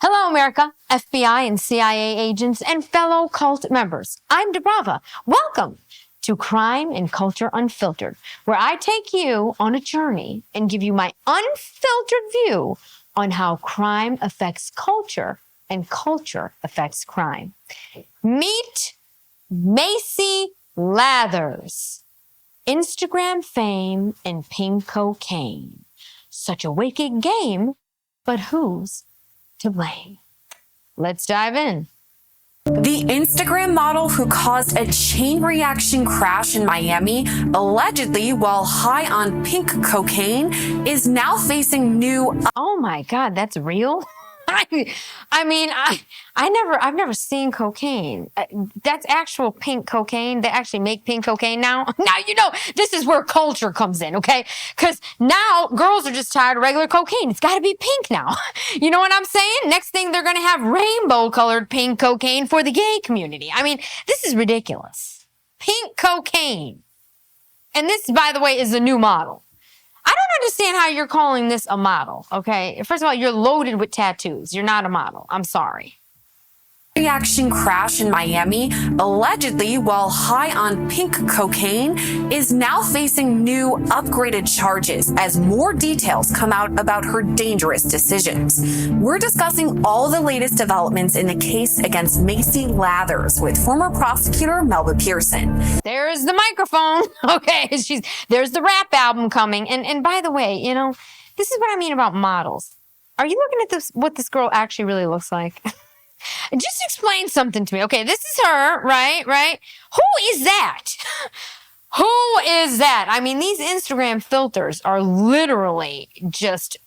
Hello, America, FBI and CIA agents, and fellow cult members. I'm DiBRAVA. Welcome to Crime and Culture Unfiltered, where I take you on a journey and give you my unfiltered view on how crime affects culture and culture affects crime. Meet Macy Lathers. Instagram fame and pink cocaine. Such a wicked game, but who's to blame? Let's dive in. The Instagram model who caused a chain reaction crash in Miami, allegedly while high on pink cocaine, is now facing new... Oh my God, that's real? I've never seen cocaine. That's actual pink cocaine. They actually make pink cocaine now. Now, you know, this is where culture comes in, okay? Because now girls are just tired of regular cocaine. It's got to be pink now. You know what I'm saying? Next thing, they're going to have rainbow-colored pink cocaine for the gay community. I mean, this is ridiculous. Pink cocaine. And this, by the way, is a new model. I don't understand how you're calling this a model, okay? First of all, you're loaded with tattoos. You're not a model. I'm sorry. Reaction crash in Miami, allegedly while high on pink cocaine, is now facing new upgraded charges as more details come out about her dangerous decisions. We're discussing all the latest developments in the case against Macy Lathers with former prosecutor Melba Pearson. There's the microphone. Okay, there's the rap album coming. And by the way, you know, this is what I mean about models. Are you looking at what this girl actually really looks like? Just explain something to me. Okay, this is her, right? Who is that? Who is that? I mean, these Instagram filters are literally just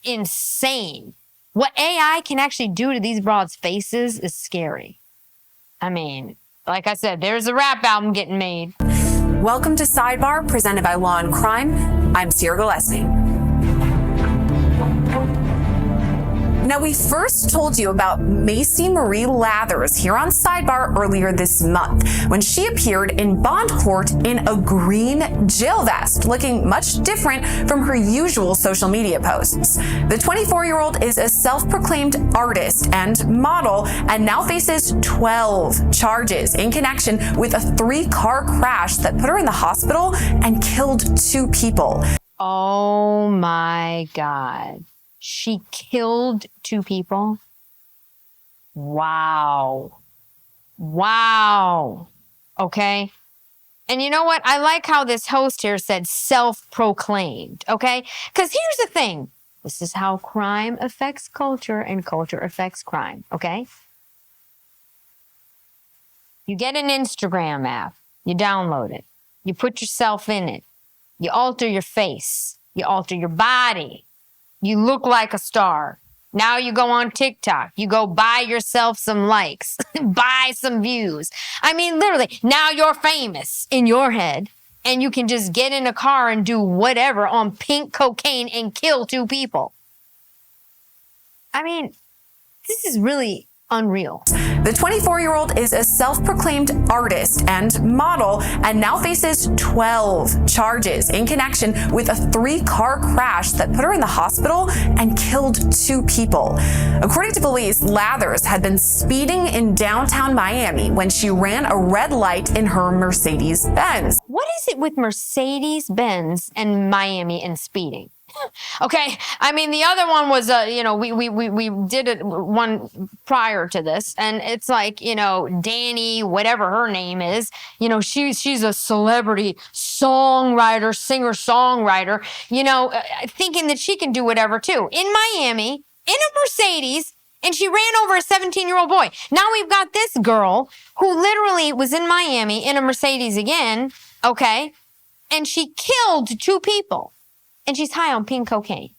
insane. What AI can actually do to these broads' faces is scary. I mean, like I said, there's a rap album getting made. Welcome to Sidebar, presented by Law and Crime. I'm Sierra Gillespie. Now, we first told you about Macy Marie Lathers here on Sidebar earlier this month when she appeared in bond court in a green jail vest, looking much different from her usual social media posts. The 24-year-old is a self-proclaimed artist and model and now faces 12 charges in connection with a 3-car crash that put her in the hospital and killed 2 people. Oh my God. She killed 2 people? Wow. Wow. Okay. And you know what? I like how this host here said self-proclaimed, okay? Because here's the thing. This is how crime affects culture and culture affects crime, okay? You get an Instagram app. You download it. You put yourself in it. You alter your face. You alter your body. You look like a star. Now you go on TikTok. You go buy yourself some likes, buy some views. I mean, literally, now you're famous in your head, and you can just get in a car and do whatever on pink cocaine and kill 2 people. I mean, this is really unreal. The 24-year-old is a self-proclaimed artist and model and now faces 12 charges in connection with a 3-car crash that put her in the hospital and killed 2 people. According to police, Lathers had been speeding in downtown Miami when she ran a red light in her Mercedes-Benz. What is it with Mercedes-Benz and Miami and speeding? Okay, I mean, the other one was, you know, we did it one prior to this, and it's like, you know, Danny, whatever her name is, you know, she's a celebrity songwriter, singer-songwriter, you know, thinking that she can do whatever too. In Miami, in a Mercedes, and she ran over a 17-year-old boy. Now we've got this girl who literally was in Miami in a Mercedes again, okay, and she killed 2 people. And she's high on pink cocaine.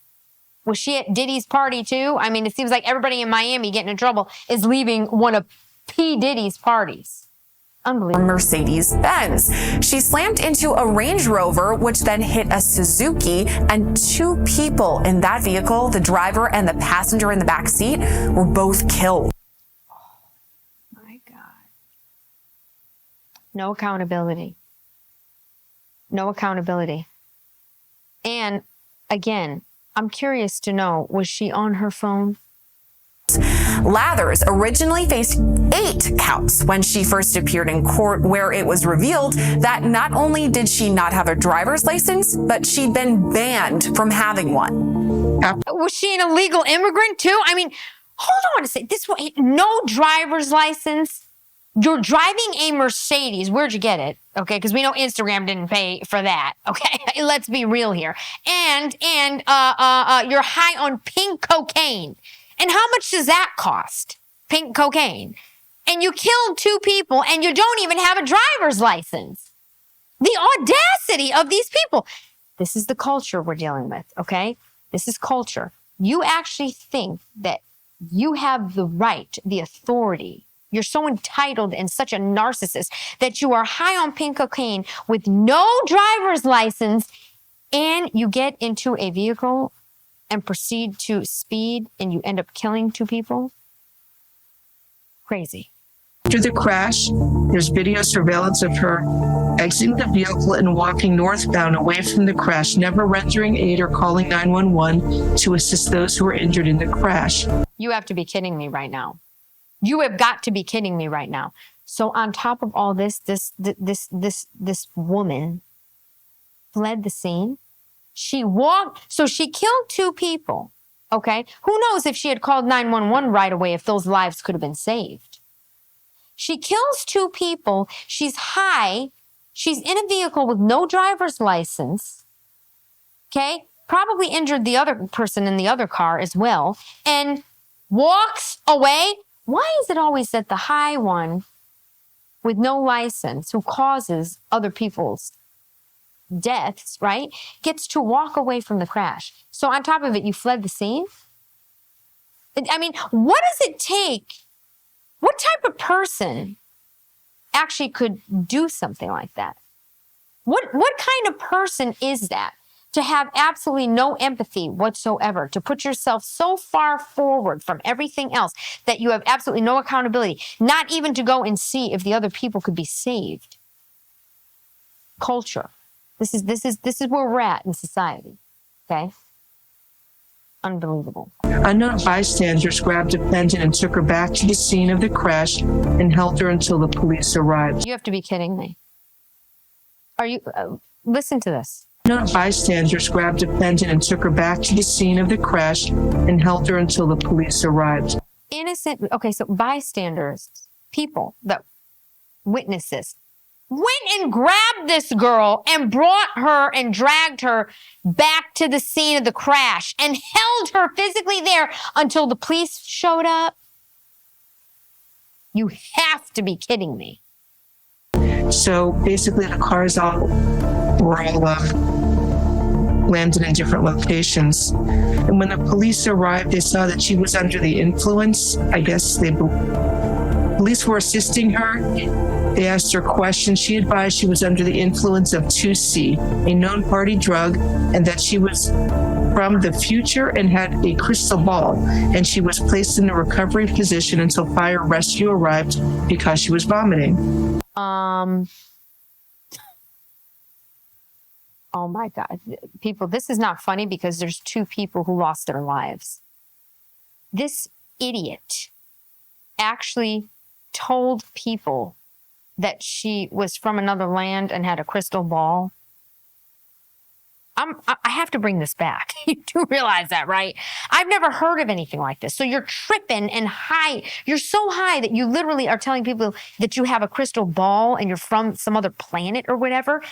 Was she at Diddy's party too? I mean, it seems like everybody in Miami getting in trouble is leaving one of P. Diddy's parties. Unbelievable. Mercedes-Benz. She slammed into a Range Rover, which then hit a Suzuki, and 2 people in that vehicle, the driver and the passenger in the back seat, were both killed. Oh my God. No accountability. No accountability. And again, I'm curious to know, was she on her phone? Lathers originally faced 8 counts when she first appeared in court, where it was revealed that not only did she not have a driver's license, but she'd been banned from having one. Was she an illegal immigrant too? I mean, hold on a second. This way, no driver's license. You're driving a Mercedes. Where'd you get it? Okay, because we know Instagram didn't pay for that. Okay, let's be real here. And you're high on pink cocaine. And how much does that cost? Pink cocaine. And you killed 2 people, and you don't even have a driver's license. The audacity of these people. This is the culture we're dealing with. Okay, this is culture. You actually think that you have the right, the authority. You're so entitled and such a narcissist that you are high on pink cocaine with no driver's license, and you get into a vehicle and proceed to speed and you end up killing 2 people? Crazy. After the crash, there's video surveillance of her exiting the vehicle and walking northbound away from the crash, never rendering aid or calling 911 to assist those who were injured in the crash. You have to be kidding me right now. You have got to be kidding me right now. So on top of all this woman fled the scene. She walked, so she killed 2 people. Okay, who knows if she had called 911 right away, if those lives could have been saved. She kills 2 people. She's high. She's in a vehicle with no driver's license. Okay, probably injured the other person in the other car as well, and walks away. Why is it always that the high one with no license who causes other people's deaths, right, gets to walk away from the crash? So on top of it, you fled the scene? I mean, what does it take? What type of person actually could do something like that? What kind of person is that? To have absolutely no empathy whatsoever, to put yourself so far forward from everything else that you have absolutely no accountability, not even to go and see if the other people could be saved. Culture. This is where we're at in society. Okay? Unbelievable. Unknown bystanders grabbed a defendant and took her back to the scene of the crash and held her until the police arrived. You have to be kidding me. Are you? Listen to this. Unknown bystanders grabbed a defendant and took her back to the scene of the crash and held her until the police arrived. Innocent. Okay, so bystanders, people that witnessed this, went and grabbed this girl and brought her and dragged her back to the scene of the crash and held her physically there until the police showed up. You have to be kidding me. So basically the cars were all landed in different locations. And when the police arrived, they saw that she was under the influence. I guess police were assisting her. They asked her questions. She advised she was under the influence of 2C, a known party drug, and that she was from the future and had a crystal ball. And she was placed in a recovery position until fire rescue arrived because she was vomiting. Oh my God. People, this is not funny because there's 2 people who lost their lives. This idiot actually told people that she was from another land and had a crystal ball. I have to bring this back. You do realize that, right? I've never heard of anything like this. So you're tripping and high. You're so high that you literally are telling people that you have a crystal ball and you're from some other planet or whatever.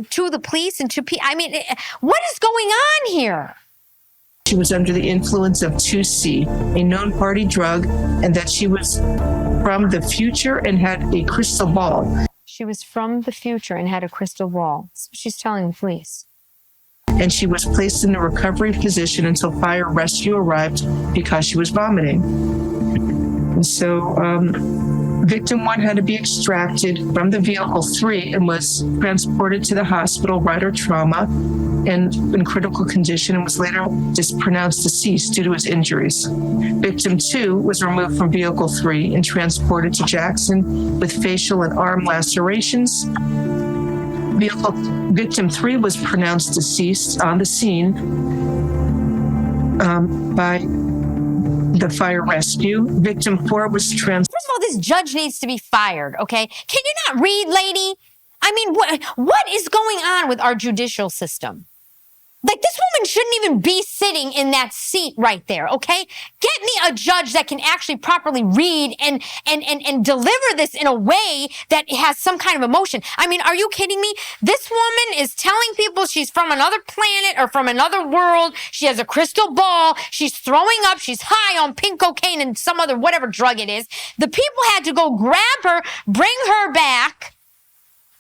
To the police and to people. I mean, what is going on here? She was under the influence of 2C, a known party drug, and that she was from the future and had a crystal ball. She was from the future and had a crystal ball. That's what she's telling the police. And she was placed in a recovery position until fire rescue arrived because she was vomiting. And so victim 1 had to be extracted from the vehicle 3 and was transported to the hospital, Ryder Trauma, and in critical condition, and was later just pronounced deceased due to his injuries. Victim 2 was removed from vehicle 3 and transported to Jackson with facial and arm lacerations. Victim 3 was pronounced deceased on the scene by the fire rescue. Victim 4 was First of all, this judge needs to be fired, okay? Can you not read, lady? I mean, what is going on with our judicial system? Like, this woman shouldn't even be sitting in that seat right there, okay? Get me a judge that can actually properly read and deliver this in a way that has some kind of emotion. I mean, are you kidding me? This woman is telling people she's from another planet or from another world. She has a crystal ball. She's throwing up. She's high on pink cocaine and some other whatever drug it is. The people had to go grab her, bring her back.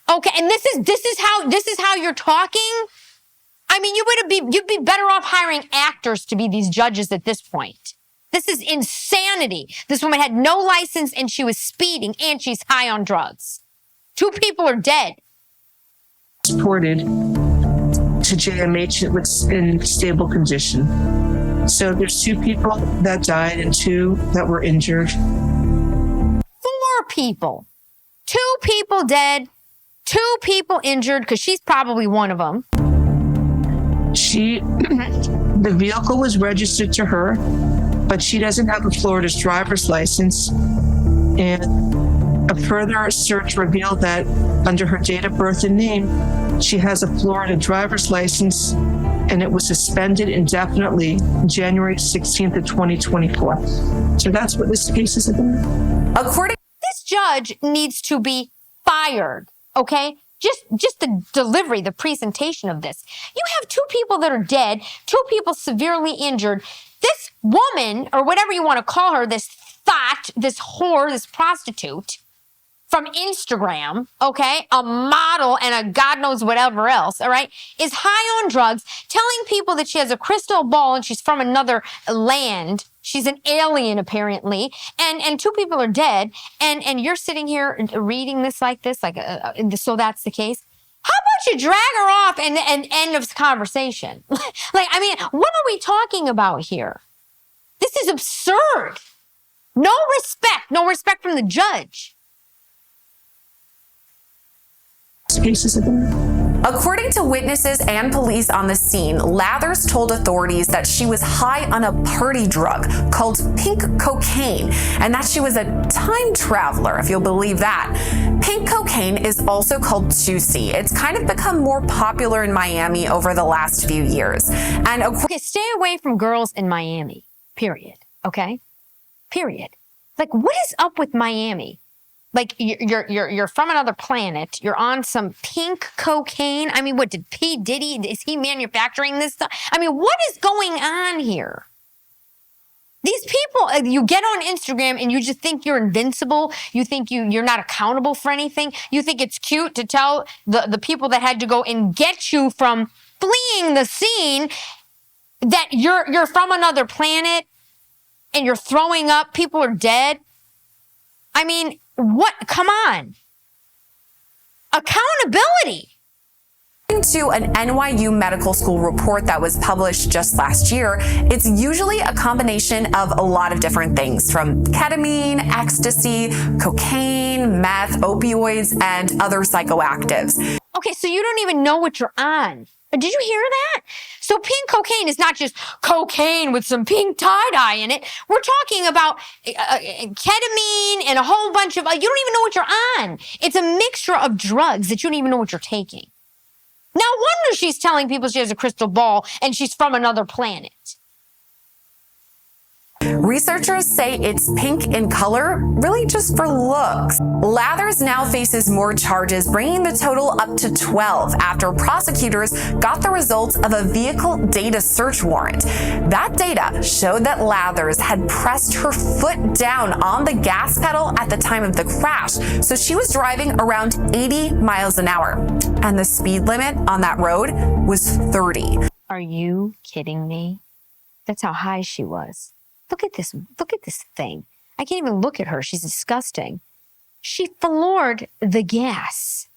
Okay, and this is how you're talking? I mean, you'd be better off hiring actors to be these judges at this point. This is insanity. This woman had no license and she was speeding and she's high on drugs. 2 people are dead. Transported to JMH in stable condition. So there's 2 people that died and 2 that were injured. 4 people. 2 people dead, 2 people injured, because she's probably one of them. The vehicle was registered to her, but she doesn't have a Florida's driver's license. And a further search revealed that under her date of birth and name, she has a Florida driver's license, and it was suspended indefinitely January 16th of 2024. So that's what this case is about. This judge needs to be fired, okay? Just the delivery, the presentation of this. You have 2 people that are dead, 2 people severely injured. This woman, or whatever you want to call her, this thot, this whore, this prostitute from Instagram, okay, a model and a God knows whatever else, all right, is high on drugs, telling people that she has a crystal ball and she's from another land. She's an alien, apparently, and 2 people are dead, and you're sitting here reading this like this, so that's the case. How about you drag her off and end of conversation? Like, I mean, what are we talking about here? This is absurd. No respect from the judge. Cases about. According to witnesses and police on the scene, Lathers told authorities that she was high on a party drug called pink cocaine, and that she was a time traveler, if you'll believe that. Pink cocaine is also called 2C. It's kind of become more popular in Miami over the last few years. And okay, stay away from girls in Miami, period, okay? Period. Like, what is up with Miami? Like, you're from another planet. You're on some pink cocaine. I mean, what did P. Diddy, is he manufacturing this stuff? I mean, what is going on here? These people, you get on Instagram and you just think you're invincible. You think you're not accountable for anything. You think it's cute to tell the people that had to go and get you from fleeing the scene that you're from another planet and you're throwing up. People are dead. I mean, what? Come on. Accountability. According to an NYU medical school report that was published just last year, it's usually a combination of a lot of different things, from ketamine, ecstasy, cocaine, meth, opioids, and other psychoactives. Okay, so you don't even know what you're on. Did you hear that? So pink cocaine is not just cocaine with some pink tie-dye in it. We're talking about ketamine and a whole bunch of, you don't even know what you're on. It's a mixture of drugs that you don't even know what you're taking. No wonder she's telling people she has a crystal ball and she's from another planet. Researchers say it's pink in color, really just for looks. Lathers now faces more charges, bringing the total up to 12 after prosecutors got the results of a vehicle data search warrant. That data showed that Lathers had pressed her foot down on the gas pedal at the time of the crash, so she was driving around 80 miles an hour. And the speed limit on that road was 30. Are you kidding me? That's how high she was. Look at this thing. I can't even look at her. She's disgusting. She floored the gas.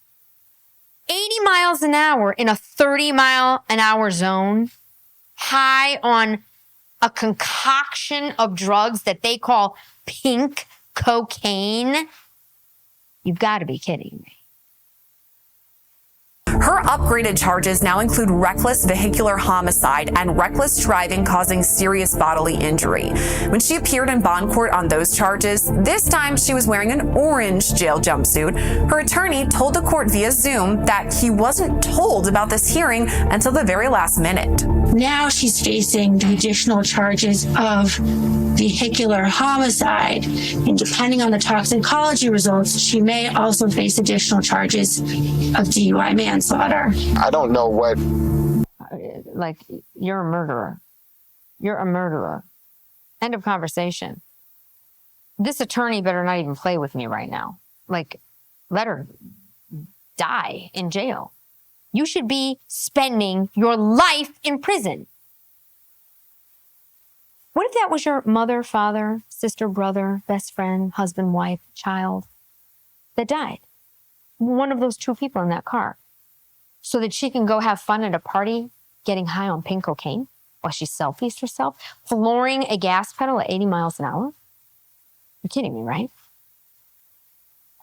80 miles an hour in a 30-mile-an-hour zone, high on a concoction of drugs that they call pink cocaine. You've got to be kidding me. Her upgraded charges now include reckless vehicular homicide and reckless driving causing serious bodily injury. When she appeared in bond court on those charges, this time she was wearing an orange jail jumpsuit. Her attorney told the court via Zoom that he wasn't told about this hearing until the very last minute. Now she's facing the additional charges of vehicular homicide, and depending on the toxicology results, she may also face additional charges of DUI manslaughter. I don't know what. Like, you're a murderer. You're a murderer. End of conversation. This attorney better not even play with me right now. Like, let her die in jail. You should be spending your life in prison. What if that was your mother, father, sister, brother, best friend, husband, wife, child that died? One of those two people in that car. So that she can go have fun at a party, getting high on pink cocaine while she selfies herself, flooring a gas pedal at 80 miles an hour? You're kidding me, right?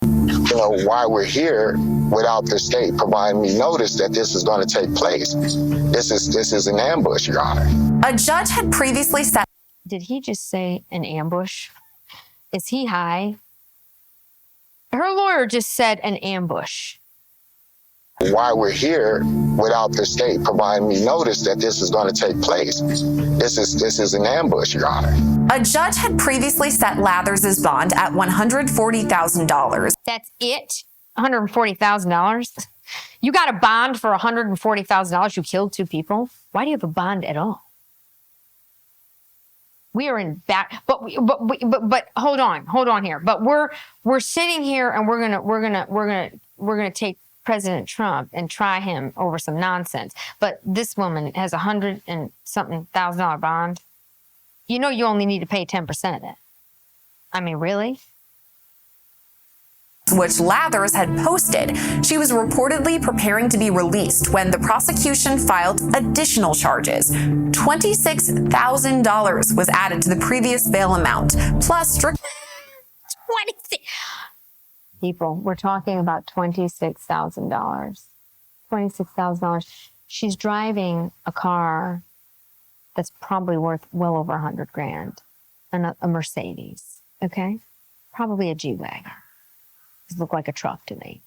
You know, why we're here without the state providing me notice that this is going to take place. This is an ambush, Your Honor. A judge had previously said. Did he just say an ambush? Is he high? Her lawyer just said an ambush. Why we're here without the state providing me notice that this is going to take place. This is an ambush, Your Honor. A judge had previously set Lathers' bond at $140,000. That's it? $140,000? You got a bond for $140,000? You killed two people? Why do you have a bond at all? We are in back, but hold on here. But we're sitting here and we're gonna take President Trump and try him over some nonsense. But this woman has $100 and something thousand bond. You know you only need to pay 10% of that. I mean, really? Which Lathers had posted. She was reportedly preparing to be released when the prosecution filed additional charges. $26,000 was added to the previous bail amount, plus strict. 26. People, we're talking about $26,000. $26,000. She's driving a car that's probably worth well over $100,000, a Mercedes. Okay, probably a G-Wagon. Look like a truck to me.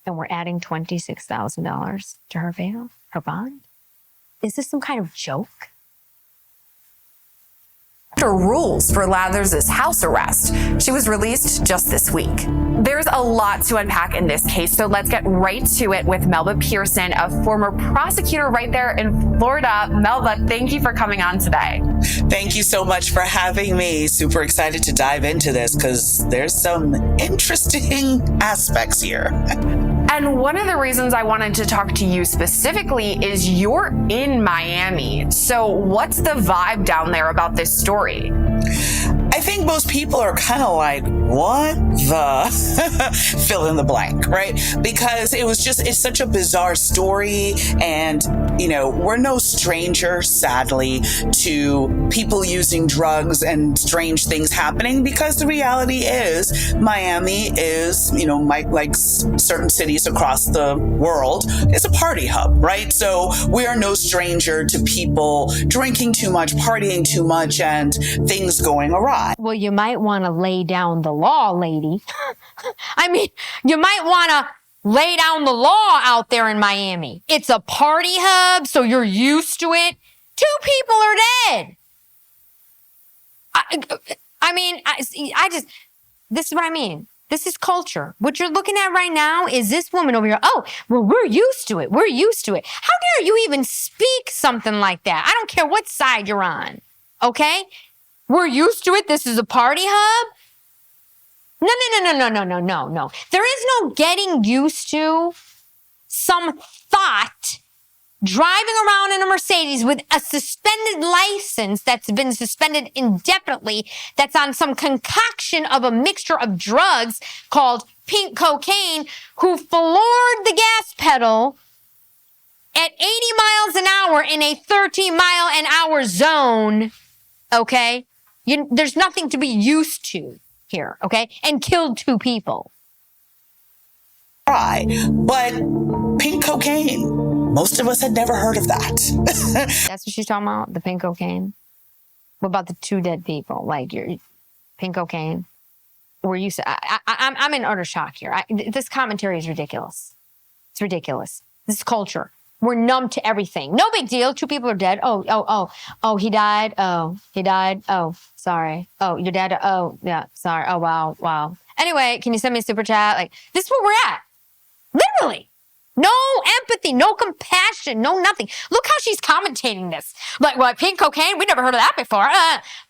And we're adding $26,000 to her bail, her bond? Is this some kind of joke? Rules for Lathers' house arrest. She was released just this week. There's a lot to unpack in this case, so let's get right to it with Melba Pearson, a former prosecutor right there in Florida. Melba, thank you for coming on today. Thank you so much for having me. Super excited to dive into this because there's some interesting aspects here. And one of the reasons I wanted to talk to you specifically is you're in Miami. So what's the vibe down there about this story? I think most people are kind of like, what the fill in the blank, right? Because it's such a bizarre story. And, you know, we're no stranger, sadly, to people using drugs and strange things happening, because the reality is Miami is, you know, like certain cities across the world, is a party hub, right? So we are no stranger to people drinking too much, partying too much, and things going awry. Well, you might want to lay down the law, lady. I mean, you might want to lay down the law out there in Miami. It's a party hub, so you're used to it. 2 people are dead. This is what I mean. This is culture. What you're looking at right now is this woman over here. Oh, well, we're used to it. We're used to it. How dare you even speak something like that? I don't care what side you're on. Okay? We're used to it. This is a party hub. No. There is no getting used to some thought driving around in a Mercedes with a suspended license that's been suspended indefinitely, that's on some concoction of a mixture of drugs called pink cocaine, who floored the gas pedal at 80 miles an hour in a 30-mile-an-hour zone, okay? There's nothing to be used to here, okay? And killed 2 people. try. But pink cocaine, most of us had never heard of that. That's what she's talking about, the pink cocaine. What about the 2 dead people? Like your pink cocaine? I'm in utter shock here. This commentary is ridiculous. It's ridiculous. This is culture. We're numb to everything. No big deal. 2 people are dead. Oh, he died. Oh, he died. Oh, sorry. Oh, your dad. Oh, yeah, sorry. Oh, wow. Anyway, can you send me a super chat? Like, this is where we're at. Literally. No empathy, no compassion, no nothing. Look how she's commentating this. Like, what, pink cocaine? We never heard of that before.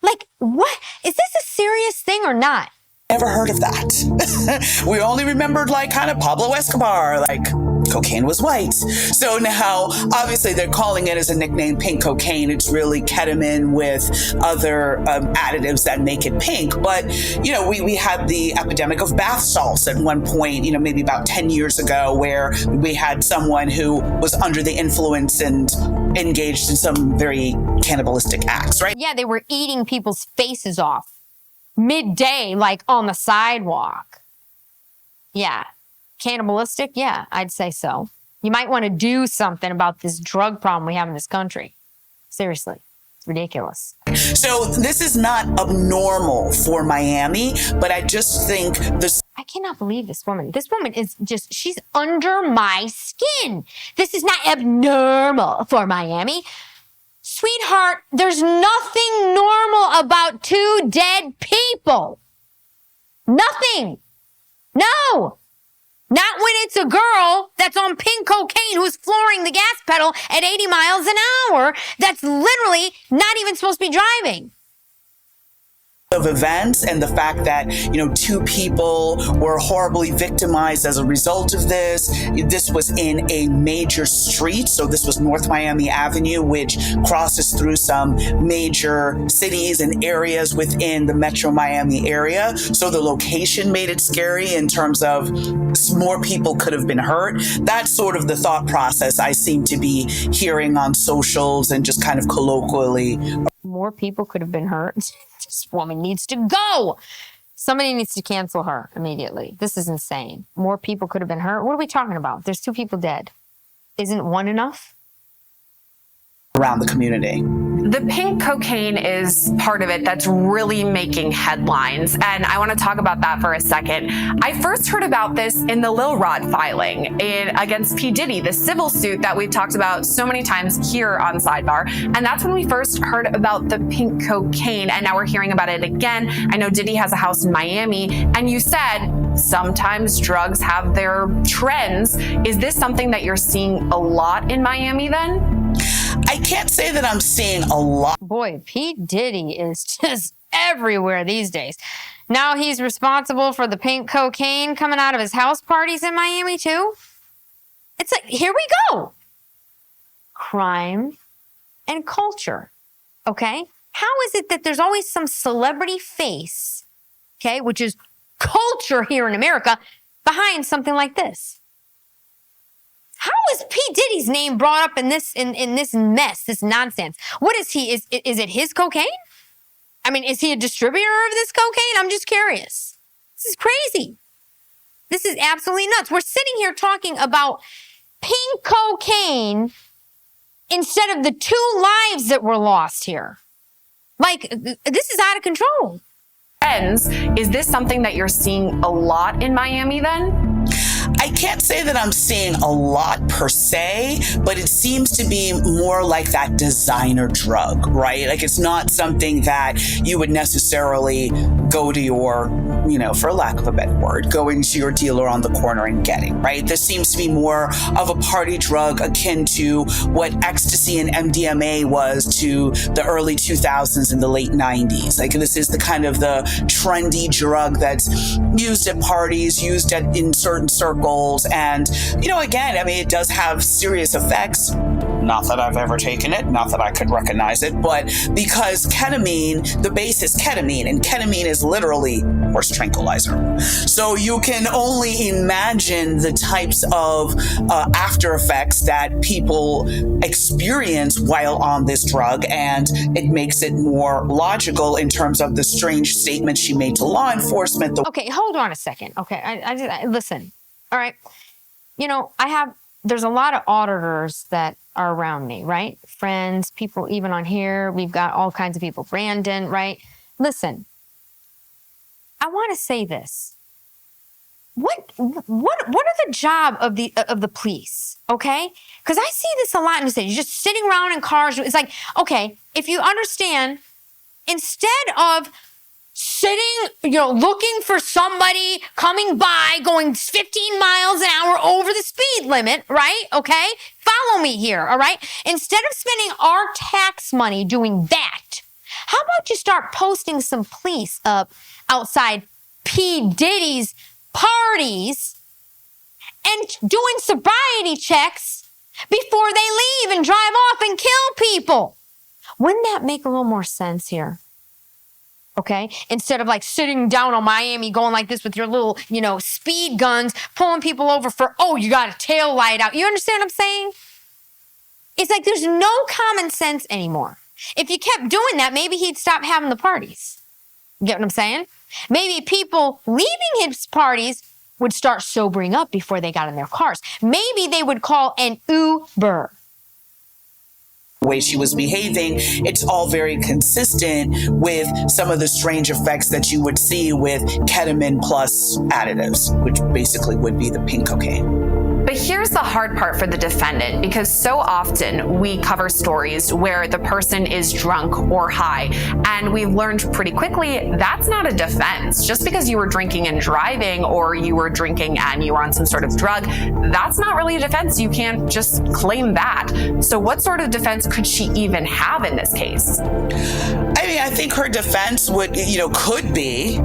Like, what? Is this a serious thing or not? Never heard of that. We only remembered like kind of Pablo Escobar, like cocaine was white. So now obviously they're calling it as a nickname pink cocaine. It's really ketamine with other additives that make it pink. But, you know, we had the epidemic of bath salts at one point, you know, maybe about 10 years ago, where we had someone who was under the influence and engaged in some very cannibalistic acts, right? Yeah, they were eating people's faces off midday, like on the sidewalk. Yeah. Cannibalistic? Yeah, I'd say so. You might want to do something about this drug problem we have in this country. Seriously. It's ridiculous. So this is not abnormal for Miami, but I just think this. I cannot believe this woman. This woman is just, she's under my skin. This is not abnormal for Miami. Sweetheart, there's nothing normal about 2 dead people. Nothing. No. Not when it's a girl that's on pink cocaine who's flooring the gas pedal at 80 miles an hour that's literally not even supposed to be driving. Of events and the fact that, you know, 2 people were horribly victimized as a result of this. This was in a major street. So this was North Miami Avenue, which crosses through some major cities and areas within the Metro Miami area. So the location made it scary in terms of more people could have been hurt. That's sort of the thought process I seem to be hearing on socials and just kind of colloquially. More people could have been hurt. This woman needs to go. Somebody needs to cancel her immediately. This is insane. More people could have been hurt. What are we talking about? There's 2 people dead. Isn't 1 enough? Around the community. The pink cocaine is part of it that's really making headlines, and I want to talk about that for a second. I first heard about this in the Lil Rod filing against P. Diddy, the civil suit that we've talked about so many times here on Sidebar, and that's when we first heard about the pink cocaine, and now we're hearing about it again. I know Diddy has a house in Miami, and you said sometimes drugs have their trends. Is this something that you're seeing a lot in Miami then? I can't say that I'm seeing a lot. Boy, Pete Diddy is just everywhere these days. Now he's responsible for the pink cocaine coming out of his house parties in Miami too. It's like, here we go. Crime and culture, okay? How is it that there's always some celebrity face, okay, which is culture here in America, behind something like this? How is P. Diddy's name brought up in this mess, this nonsense? What is he? Is it his cocaine? I mean, is he a distributor of this cocaine? I'm just curious. This is crazy. This is absolutely nuts. We're sitting here talking about pink cocaine instead of the 2 lives that were lost here. Like, this is out of control. Is this something that you're seeing a lot in Miami then? I can't say that I'm seeing a lot per se, but it seems to be more like that designer drug, right? Like it's not something that you would necessarily go to your, you know, for lack of a better word, go into your dealer on the corner and getting, right? This seems to be more of a party drug akin to what ecstasy and MDMA was to the early 2000s and the late 90s. Like this is the kind of the trendy drug that's used at parties, used in certain circles. And, you know, again, I mean, it does have serious effects. Not that I've ever taken it, not that I could recognize it, but because ketamine, the base is ketamine, and ketamine is literally horse tranquilizer. So you can only imagine the types of after effects that people experience while on this drug, and it makes it more logical in terms of the strange statement she made to law enforcement. Okay, hold on a second. Okay, I listen. All right. there's a lot of auditors that are around me, right? Friends, people even on here. We've got all kinds of people. Brandon, right? Listen, I want to say this. What are the job of the police? Okay? Because I see this a lot in the city. You're just sitting around in cars. It's like, okay, if you understand, instead of sitting, looking for somebody coming by going 15 miles an hour over the speed limit, right? Okay? Follow me here, all right? Instead of spending our tax money doing that, how about you start posting some police up outside P. Diddy's parties and doing sobriety checks before they leave and drive off and kill people? Wouldn't that make a little more sense here? Okay? Instead of like sitting down on Miami going like this with your little, speed guns, pulling people over for, oh, you got a tail light out. You understand what I'm saying? It's like there's no common sense anymore. If you kept doing that, maybe he'd stop having the parties. You get what I'm saying? Maybe people leaving his parties would start sobering up before they got in their cars. Maybe they would call an Uber. Way she was behaving, it's all very consistent with some of the strange effects that you would see with ketamine plus additives, which basically would be the pink cocaine. But here's the hard part for the defendant, because so often we cover stories where the person is drunk or high, and we've learned pretty quickly that's not a defense. Just because you were drinking and driving, or you were drinking and you were on some sort of drug, that's not really a defense. You can't just claim that. So what sort of defense could she even have in this case? I think her defense could be,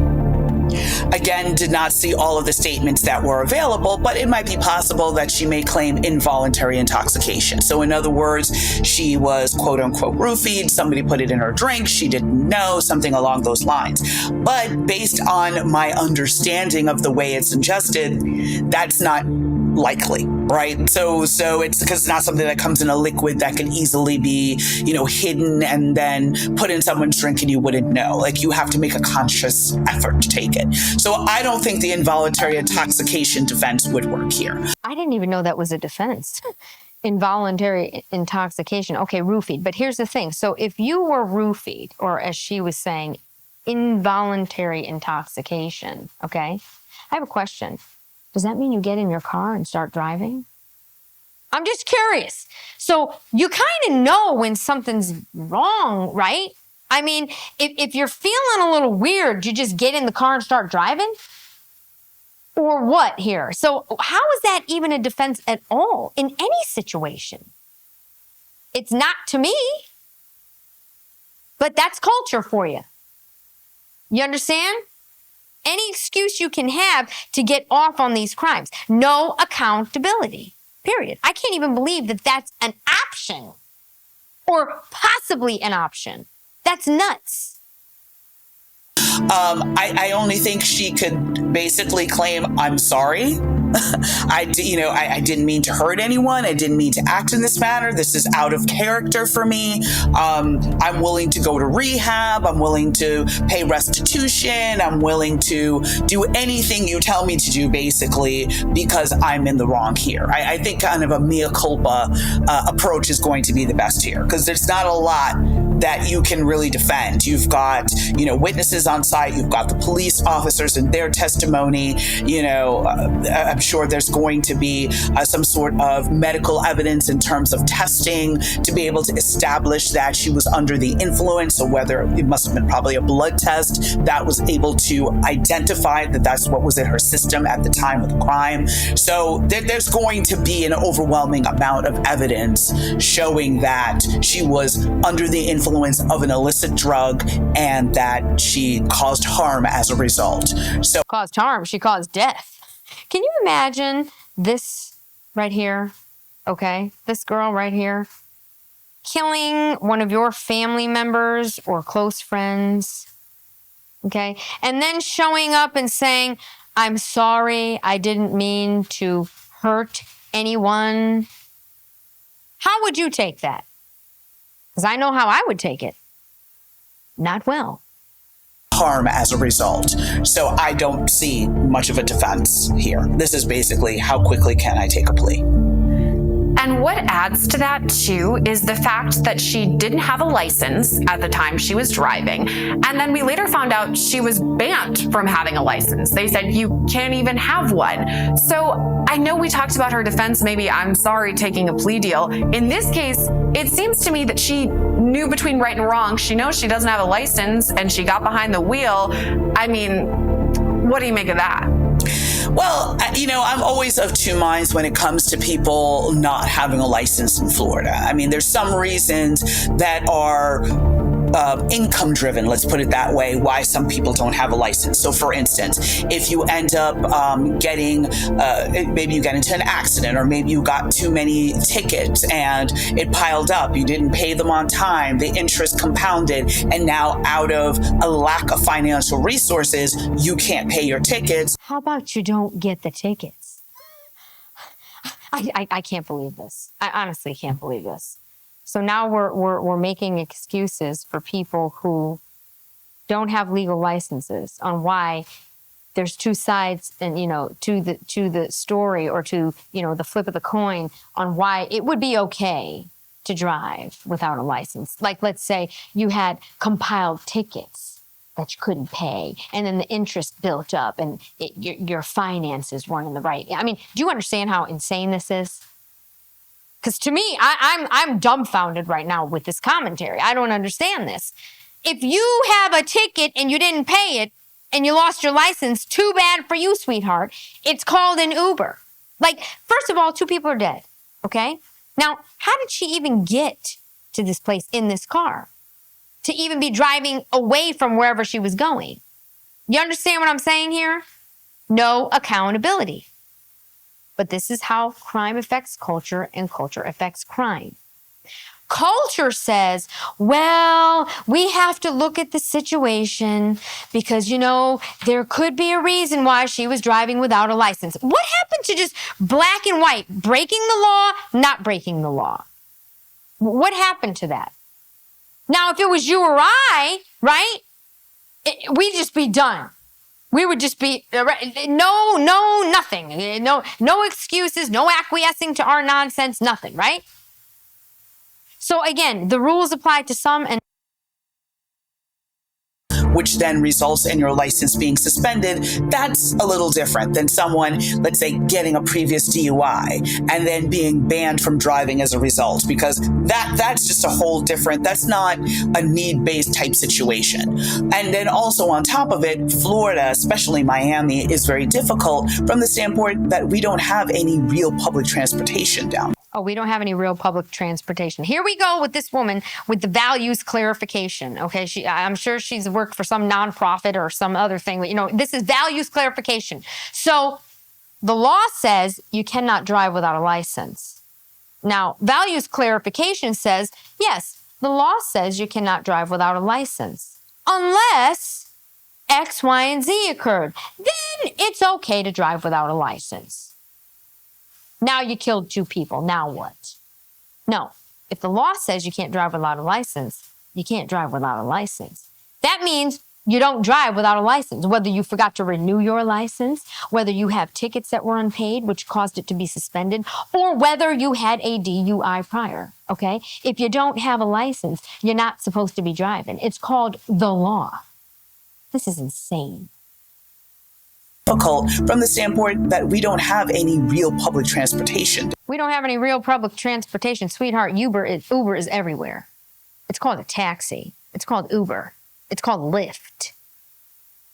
again, did not see all of the statements that were available, but it might be possible that she may claim involuntary intoxication. So in other words, she was quote unquote roofied, somebody put it in her drink, she didn't know, something along those lines. But based on my understanding of the way it's ingested, that's not likely, right? So it's because it's not something that comes in a liquid that can easily be, hidden and then put in someone's drink and you wouldn't know. Like, you have to make a conscious effort to take it. So I don't think the involuntary intoxication defense would work here. I didn't even know that was a defense. Involuntary intoxication. Okay, roofied. But here's the thing. So if you were roofied, or as she was saying, involuntary intoxication, okay? I have a question. Does that mean you get in your car and start driving? I'm just curious. So you kind of know when something's wrong, right? I mean, if you're feeling a little weird, you just get in the car and start driving? Or what here? So how is that even a defense at all in any situation? It's not to me. But that's culture for you. You understand? Any excuse you can have to get off on these crimes. No accountability, period. I can't even believe that that's an option, or possibly an option. That's nuts. I only think she could basically claim, I'm sorry. I didn't mean to hurt anyone. I didn't mean to act in this manner. This is out of character for me. I'm willing to go to rehab. I'm willing to pay restitution. I'm willing to do anything you tell me to do, basically, because I'm in the wrong here. I think kind of a mea culpa approach is going to be the best here, because there's not a lot that you can really defend. You've got, witnesses on site. You've got the police officers and their testimony. I'm sure there's going to be some sort of medical evidence in terms of testing to be able to establish that she was under the influence. So whether it must have been probably a blood test that was able to identify that that's what was in her system at the time of the crime. So there's going to be an overwhelming amount of evidence showing that she was under the influence of an illicit drug and that she caused harm as a result. So caused harm, she caused death. Can you imagine this right here? Okay, this girl right here killing one of your family members or close friends. Okay, and then showing up and saying, I'm sorry, I didn't mean to hurt anyone. How would you take that? Because I know how I would take it. Not well. harm as a result. So I don't see much of a defense here. This is basically, how quickly can I take a plea? And what adds to that too is the fact that she didn't have a license at the time she was driving. And then we later found out she was banned from having a license. They said you can't even have one. So I know we talked about her defense, maybe I'm sorry taking a plea deal. In this case, it seems to me that she knew between right and wrong. She knows she doesn't have a license and she got behind the wheel. I mean, what do you make of that? Well, I'm always of two minds when it comes to people not having a license in Florida. I mean, there's some reasons that are income driven, let's put it that way, why some people don't have a license. So for instance, if you end up maybe you get into an accident, or maybe you got too many tickets and it piled up, you didn't pay them on time, the interest compounded, and now out of a lack of financial resources, you can't pay your tickets. How about you don't get the tickets? I can't believe this. I honestly can't believe this. So now we're making excuses for people who don't have legal licenses on why there's two sides, and to the story, or to the flip of the coin on why it would be okay to drive without a license. Like, let's say you had compiled tickets that you couldn't pay, and then the interest built up, and your finances weren't in the right. I mean, do you understand how insane this is? Because to me, I'm dumbfounded right now with this commentary. I don't understand this. If you have a ticket and you didn't pay it and you lost your license, too bad for you, sweetheart. It's called an Uber. Like, first of all, 2 people are dead, okay? Now, how did she even get to this place in this car? To even be driving away from wherever she was going? You understand what I'm saying here? No accountability. But this is how crime affects culture and culture affects crime. Culture says, well, we have to look at the situation because, there could be a reason why she was driving without a license. What happened to just black and white, breaking the law, not breaking the law? What happened to that? Now, if it was you or I, right, we'd just be done. We would just be, nothing. No excuses, no acquiescing to our nonsense, nothing, right? So again, the rules apply to some, and which then results in your license being suspended. That's a little different than someone, let's say, getting a previous DUI and then being banned from driving as a result, because that's just a whole different, that's not a need-based type situation. And then also on top of it, Florida, especially Miami, is very difficult from the standpoint that we don't have any real public transportation down. Oh, we don't have any real public transportation. Here we go with this woman with the values clarification. Okay, I'm sure she's worked for some nonprofit or some other thing. This is values clarification. So the law says you cannot drive without a license. Now, values clarification says, yes, the law says you cannot drive without a license unless X, Y, and Z occurred. Then it's okay to drive without a license. Now you killed 2 people. Now what? No. If the law says you can't drive without a license, you can't drive without a license. That means you don't drive without a license, whether you forgot to renew your license, whether you have tickets that were unpaid, which caused it to be suspended, or whether you had a DUI prior, okay? If you don't have a license, you're not supposed to be driving. It's called the law. This is insane. Difficult from the standpoint that we don't have any real public transportation. We don't have any real public transportation. Sweetheart, Uber is everywhere. It's called a taxi. It's called Uber. It's called Lyft.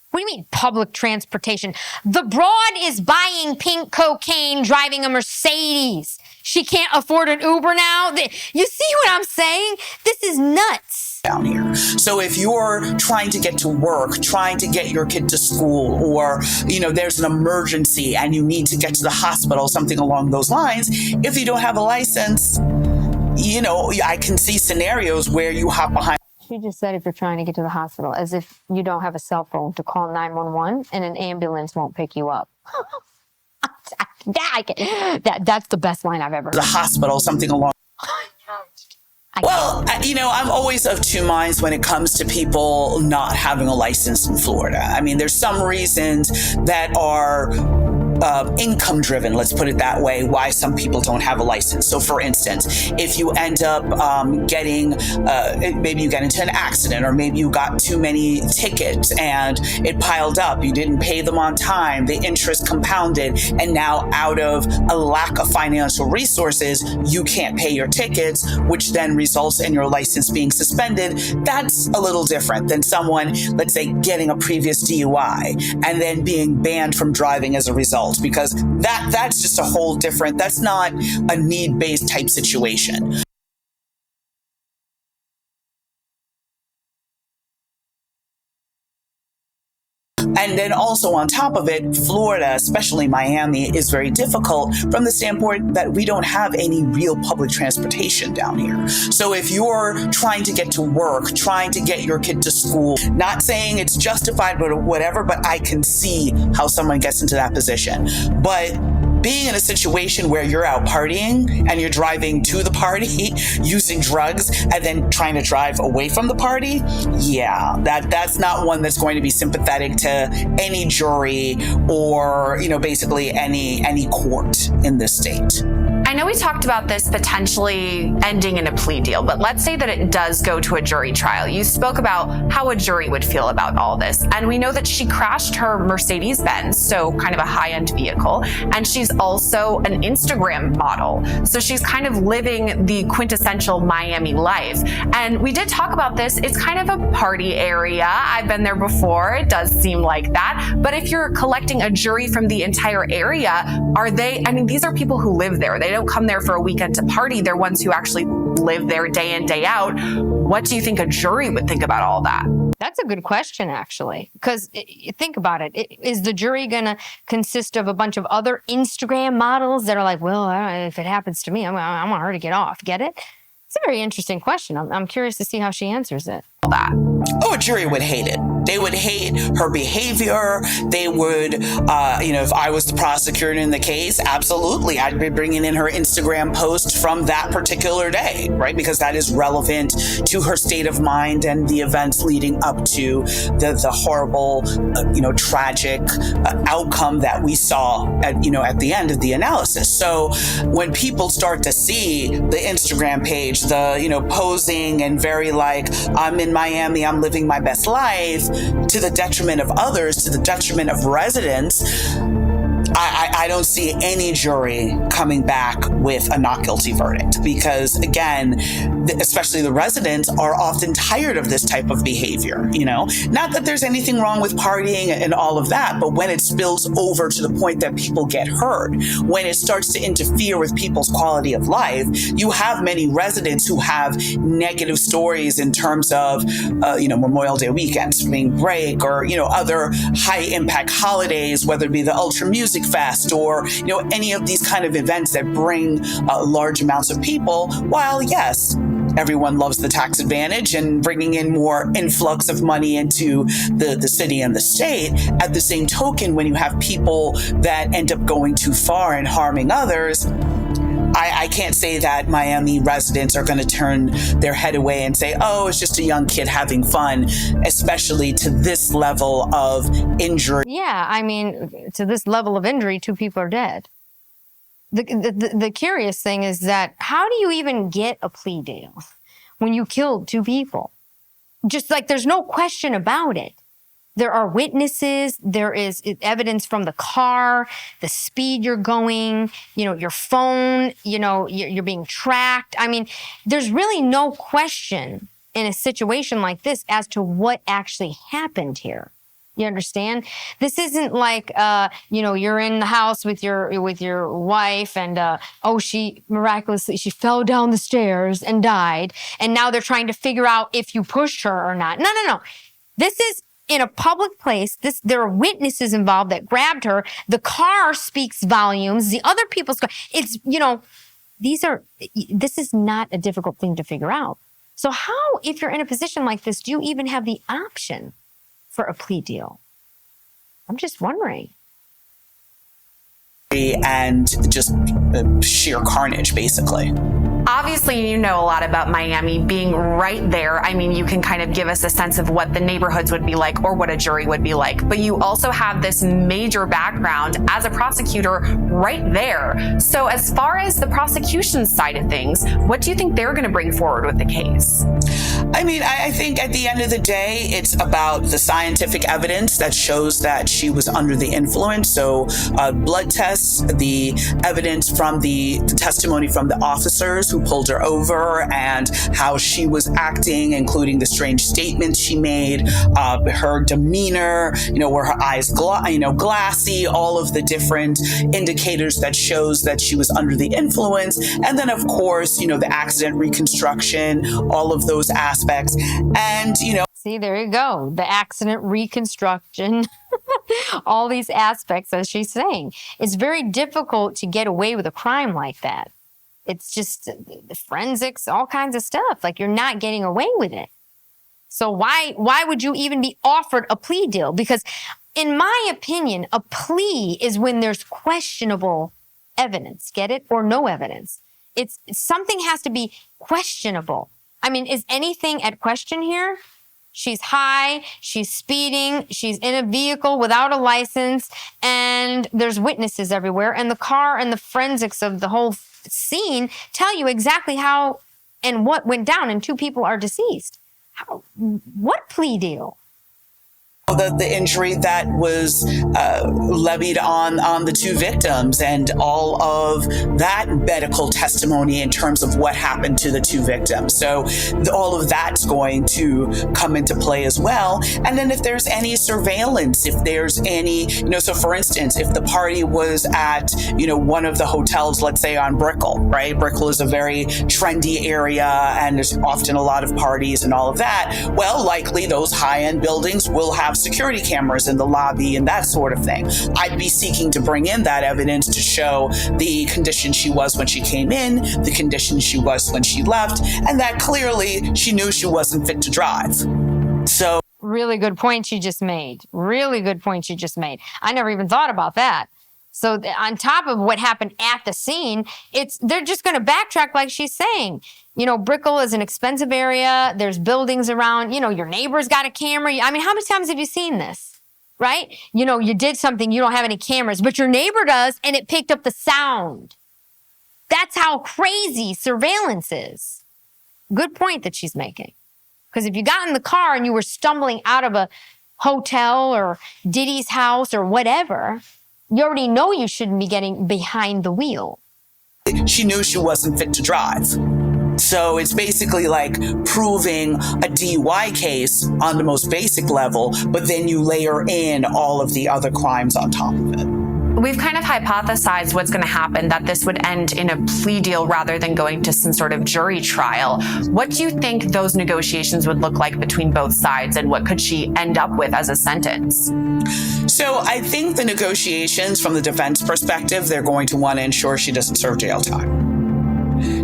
What do you mean public transportation? The broad is buying pink cocaine, driving a Mercedes. She can't afford an Uber now? You see what I'm saying? This is nuts. Down here. So if you're trying to get to work, trying to get your kid to school, or, there's an emergency and you need to get to the hospital, something along those lines, if you don't have a license, I can see scenarios where you hop behind. She just said if you're trying to get to the hospital, as if you don't have a cell phone to call 911 and an ambulance won't pick you up. That's the best line I've ever heard. The hospital, something along. Well, you know, I'm always of two minds when it comes to people not having a license in Florida. I mean, there's some reasons that are income driven, let's put it that way, why some people don't have a license. So for instance, if you end up maybe you get into an accident, or maybe you got too many tickets and it piled up, you didn't pay them on time, the interest compounded, and now out of a lack of financial resources, you can't pay your tickets, which then results in your license being suspended. That's a little different than someone, let's say, getting a previous DUI and then being banned from driving as a result, because that's just a whole different, that's not a need-based type situation. And then also on top of it, Florida, especially Miami, is very difficult from the standpoint that we don't have any real public transportation down here. So if you're trying to get to work, trying to get your kid to school, not saying it's justified or whatever, but I can see how someone gets into that position. But being in a situation where you're out partying and you're driving to the party using drugs and then trying to drive away from the party, yeah, that's not one that's going to be sympathetic to any jury or, you know, basically any court in this state. I know we talked about this potentially ending in a plea deal, but let's say that it does go to a jury trial. You spoke about how a jury would feel about all this. And we know that she crashed her Mercedes-Benz, so kind of a high-end vehicle. And she's also an Instagram model. So she's kind of living the quintessential Miami life. And we did talk about this. It's kind of a party area. I've been there before. It does seem like that. But if you're collecting a jury from the entire area, these are people who live there. They don't come there for a weekend to party. They're ones who actually live there day in, day out. What do you think a jury would think about all that? That's a good question, actually, because think about it. Is the jury going to consist of a bunch of other Instagram models that are like, well, if it happens to me, I want her to get off. Get it? It's a very interesting question. I'm curious to see how she answers it. Oh, a jury would hate it. They would hate her behavior. They would, if I was the prosecutor in the case, absolutely, I'd be bringing in her Instagram post from that particular day, right? Because that is relevant to her state of mind and the events leading up to the horrible, tragic outcome that we saw at the end of the analysis. So when people start to see the Instagram page, posing and very like, I'm in Miami, I'm living my best life, to the detriment of others, to the detriment of residents, I don't see any jury coming back with a not guilty verdict, because again, especially the residents are often tired of this type of behavior. Not that there's anything wrong with partying and all of that, but when it spills over to the point that people get hurt, when it starts to interfere with people's quality of life, you have many residents who have negative stories in terms of, Memorial Day weekend, spring break, or, other high impact holidays, whether it be the Ultra Music Fest or, any of these kind of events that bring large amounts of people. While yes, everyone loves the tax advantage and bringing in more influx of money into the city and the state, at the same token, when you have people that end up going too far and harming others, I can't say that Miami residents are going to turn their head away and say, oh, it's just a young kid having fun, especially to this level of injury. Yeah, to this level of injury, 2 people are dead. The curious thing is that how do you even get a plea deal when you killed 2 people? Just like there's no question about it. There are witnesses, there is evidence from the car, the speed you're going, your phone, you're being tracked. There's really no question in a situation like this as to what actually happened here. You understand? This isn't like, you're in the house with your wife and, she miraculously, she fell down the stairs and died. And now they're trying to figure out if you pushed her or not. No. This is in a public place. There are witnesses involved that grabbed her. The car speaks volumes. The other people's car, this is not a difficult thing to figure out. So how, if you're in a position like this, do you even have the option for a plea deal? I'm just wondering. And just sheer carnage, basically. Obviously, you know a lot about Miami being right there. I mean, you can kind of give us a sense of what the neighborhoods would be like or what a jury would be like. But you also have this major background as a prosecutor right there. So as far as the prosecution side of things, what do you think they're going to bring forward with the case? I mean, I think at the end of the day, it's about the scientific evidence that shows that she was under the influence. So blood tests, the evidence from the testimony from the officers who pulled her over and how she was acting, including the strange statements she made, her demeanor, were her eyes glassy, all of the different indicators that shows that she was under the influence. And then, of course, the accident reconstruction, all of those aspects. And, See, there you go. The accident reconstruction, all these aspects, as she's saying. It's very difficult to get away with a crime like that. It's just the forensics, all kinds of stuff. Like, you're not getting away with it. So why would you even be offered a plea deal? Because in my opinion, a plea is when there's questionable evidence, get it? Or no evidence. It's something has to be questionable. I mean, is anything at question here? She's high, she's speeding, she's in a vehicle without a license, and there's witnesses everywhere. And the car and the forensics of the whole scene tell you exactly how and what went down, and 2 people are deceased. What plea deal? The injury that was levied on the 2 victims and all of that medical testimony in terms of what happened to the 2 victims. So all of that's going to come into play as well. And then if there's any surveillance, if there's any, so for instance, if the party was at, one of the hotels, let's say on Brickell, right? Brickell is a very trendy area and there's often a lot of parties and all of that. Well, likely those high-end buildings will have security cameras in the lobby and that sort of thing. I'd be seeking to bring in that evidence to show the condition she was when she came in, the condition she was when she left, and that clearly she knew she wasn't fit to drive. So really good point she just made. Really good point she just made. I never even thought about that. So on top of what happened at the scene, they're just going to backtrack like she's saying. Brickell is an expensive area. There's buildings around. Your neighbor's got a camera. I mean, how many times have you seen this, right? You did something, you don't have any cameras, but your neighbor does, and it picked up the sound. That's how crazy surveillance is. Good point that she's making. Because if you got in the car and you were stumbling out of a hotel or Diddy's house or whatever, you already know you shouldn't be getting behind the wheel. She knew she wasn't fit to drive. So it's basically like proving a DUI case on the most basic level, but then you layer in all of the other crimes on top of it. We've kind of hypothesized what's going to happen, that this would end in a plea deal rather than going to some sort of jury trial. What do you think those negotiations would look like between both sides, and what could she end up with as a sentence? So I think the negotiations from the defense perspective, they're going to want to ensure she doesn't serve jail time.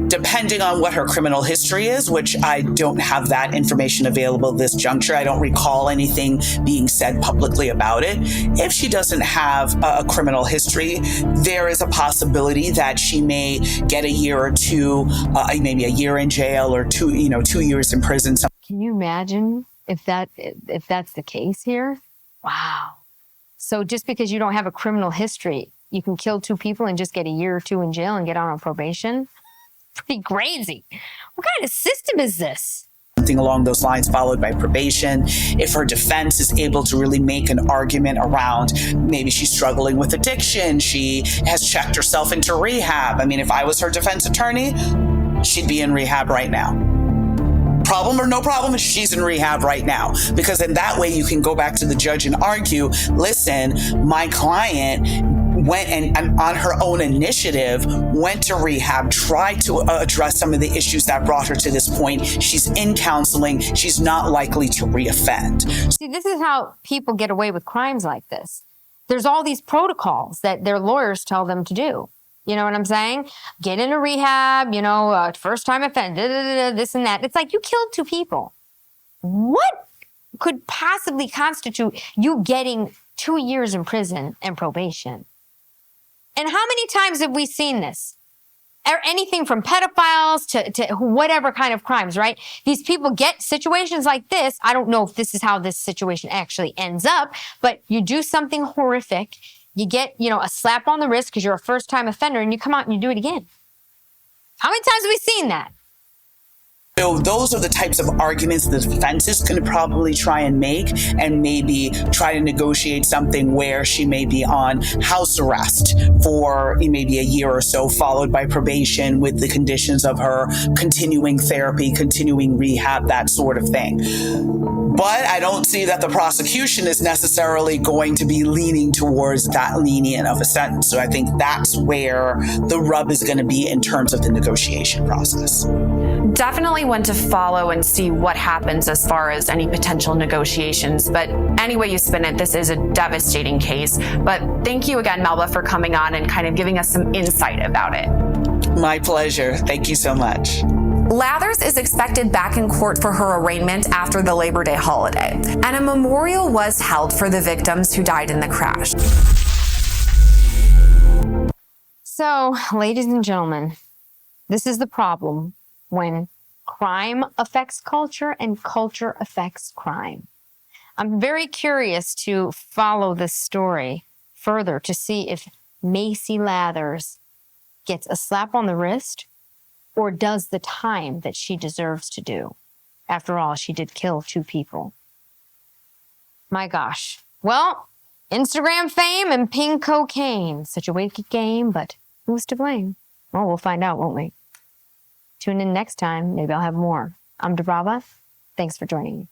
Depending on what her criminal history is, which I don't have that information available at this juncture. I don't recall anything being said publicly about it. If she doesn't have a criminal history, there is a possibility that she may get a year or 2, maybe a year in jail or 2 years in prison. Can you imagine if that's the case here? Wow. So just because you don't have a criminal history, you can kill 2 people and just get a year or 2 in jail and get out on probation? Pretty crazy. What kind of system is this? Something along those lines, followed by probation. If her defense is able to really make an argument around maybe she's struggling with addiction, she has checked herself into rehab. I mean, if I was her defense attorney, she'd be in rehab right now. Problem or no problem, she's in rehab right now. Because in that way, you can go back to the judge and argue, listen, my client went and on her own initiative, went to rehab, tried to address some of the issues that brought her to this point. She's in counseling. She's not likely to reoffend. See, this is how people get away with crimes like this. There's all these protocols that their lawyers tell them to do. You know what I'm saying? Get into rehab, first time offender, this and that. It's like you killed 2 people. What could possibly constitute you getting 2 years in prison and probation? And how many times have we seen this? anything from pedophiles to whatever kind of crimes, right? These people get situations like this. I don't know if this is how this situation actually ends up, but you do something horrific. You get, a slap on the wrist because you're a first-time offender, and you come out and you do it again. How many times have we seen that? So those are the types of arguments the defense is going to probably try and make, and maybe try to negotiate something where she may be on house arrest for maybe a year or so, followed by probation with the conditions of her continuing therapy, continuing rehab, that sort of thing. But I don't see that the prosecution is necessarily going to be leaning towards that lenient of a sentence. So I think that's where the rub is going to be in terms of the negotiation process. Definitely one to follow and see what happens as far as any potential negotiations. But any way you spin it, this is a devastating case. But thank you again, Melba, for coming on and kind of giving us some insight about it. My pleasure. Thank you so much. Lathers is expected back in court for her arraignment after the Labor Day holiday, and a memorial was held for the victims who died in the crash. So, ladies and gentlemen, this is the problem when crime affects culture and culture affects crime. I'm very curious to follow this story further to see if Macy Lathers gets a slap on the wrist or does the time that she deserves to do. After all, she did kill 2 people. My gosh. Well, Instagram fame and pink cocaine. Such a wicked game, but who's to blame? Well, we'll find out, won't we? Tune in next time. Maybe I'll have more. I'm DiBRAVA. Thanks for joining me.